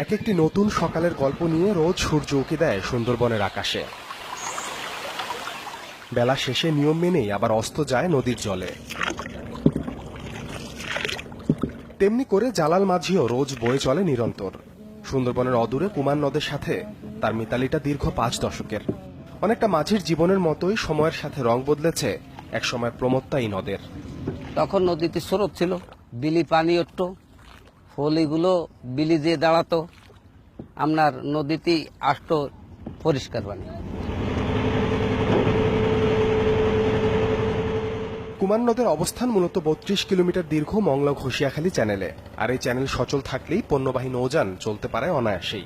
এক একটি নতুন সকালের গল্প নিয়ে রোজ সূর্য উঁকি দেয় সুন্দরবনের আকাশে। বেলা শেষে নিয়ম মেনেই আবার অস্ত যায় নদীর জলে। তেমনি করে জালাল মাঝিও রোজ বয়ে চলে নিরন্তর। সুন্দরবনের অদূরে কুমার নদের সাথে তার মিতালিটা দীর্ঘ 5 দশকের। অনেকটা মাঝির জীবনের মতোই সময়ের সাথে রং বদলেছে একসময় প্রমত্তা এই নদের। তখন নদীতে স্রোত ছিল, বিলি পানি উঠত, ফলিগুলো বিলি দিয়ে দাঁড়াতো, আপনার নদীতেই আসতো পরিষ্কার পানি। কুমার নদের অবস্থান মূলত 32 কিলোমিটার দীর্ঘ মংলা ঘষিয়াখালী চ্যানেলে। আর এই চ্যানেল সচল থাকলেই পণ্যবাহী নৌযান চলতে পারে অনায়াসেই।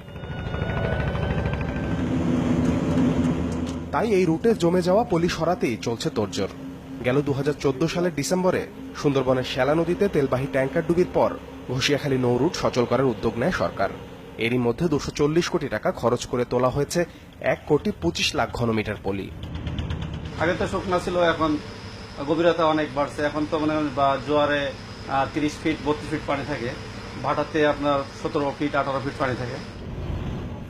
তাই এই রুটে জমে যাওয়া পলি সরাতেই চলছে তোড়জোড়। গেল 2014 সালের ডিসেম্বরে সুন্দরবনের শ্যালা নদীতে তেলবাহী ট্যাঙ্কার ডুবির পর ঘষিয়াখালী নৌ রুট সচল করার উদ্যোগ নেয় সরকার। এরই মধ্যে 240 কোটি টাকা খরচ করে তোলা হয়েছে 1,25,00,000 ঘনমিটার পলি। আগে তো শুকনা ছিল, এখন গভীরতা অনেক বাড়ছে। এখন তো মনে হয় জোয়ারে 30 ফিট 32 ফিট পানি থাকে, ভাটাতে আপনার 17 ফিট 18 ফিট পানি থাকে।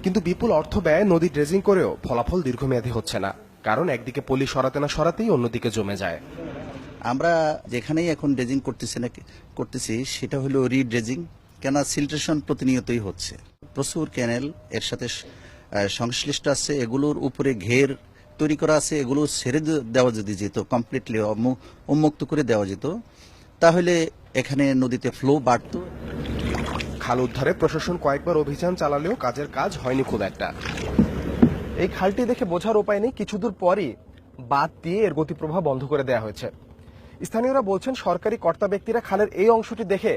কিন্তু বিপুল অর্থ ব্যয় নদী ড্রেজিং করেও ফলাফল দীর্ঘমেয়াদী হচ্ছে না, কারণ একদিকে পলি সরাতে না সরাতেই অন্যদিকে জমে যায়। আমরা যেখানেই এখন ড্রেজিং করতেছি সেটা হলো রিড্রেজিং, কেন সিল্ট্রেশন প্রতিনিয়তই হচ্ছে। প্রচুর ক্যানেল এর সাথে সংশ্লিষ্ট আছে, এগুলোর উপরে ঘের তৈরি করা আছে। এগুলো ছেড়ে দেওয়া যদি যেত, কমপ্লিটলি উন্মুক্ত করে দেওয়া যেত, তাহলে এখানে নদীতে ফ্লো বাড়ত। খাল উদ্ধারে প্রশাসন কয়েকবার অভিযান চালালেও কাজের কাজ হয়নি খুব একটা। এই খালটি দেখে বোঝার উপায় নেই, কিছুদূর পরই বাঁধ দিয়ে এর গতিপ্রবাহ বন্ধ করে দেওয়া হয়েছে। স্থানীয়রা বলছেন সরকারি কর্তা ব্যক্তিরা খালের এই অংশটি দেখে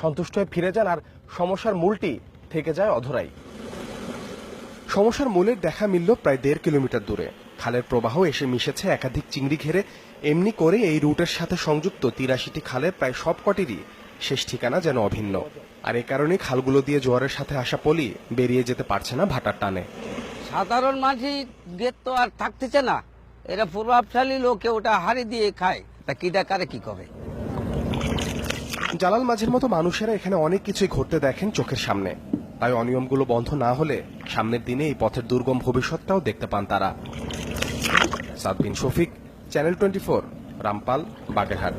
সন্তুষ্ট হয়ে ফিরে যান, আর সমস্যার মূলটি থেকে যায় অধরাই। সমস্যার মূলের দেখা মিলল প্রায় 1.5 কিলোমিটার দূরে। খালের প্রবাহ এসে মিশেছে একাধিক চিংড়ি ঘেরে। এমনি করে এই রুটের সাথে সংযুক্ত 83টি খালের প্রায় সবকটিরই শেষ ঠিকানা যেন অভিন্ন। আর এ কারণেই খালগুলো দিয়ে জোয়ারের সাথে আসা পলি বেরিয়ে যেতে পারছে না ভাটার টানে। সাধারণ মানুষের তো আর থাকতেছে না, এরা প্রভাবশালী লোকে ওটা হারি দিয়ে খায়, তা কিটা কারে কি করে। জালাল মাঝির মতো মানুষেরা এখানে অনেক কিছুই ঘটতে দেখেন চোখের সামনে। তাই অনিয়মগুলো বন্ধ না হলে সামনের দিনে এই পথের দুর্গম ভবিষ্যৎটাও দেখতে পান তারা। সাদবিন শফিক, চ্যানেল 24, রামপাল, বাগেরহাট।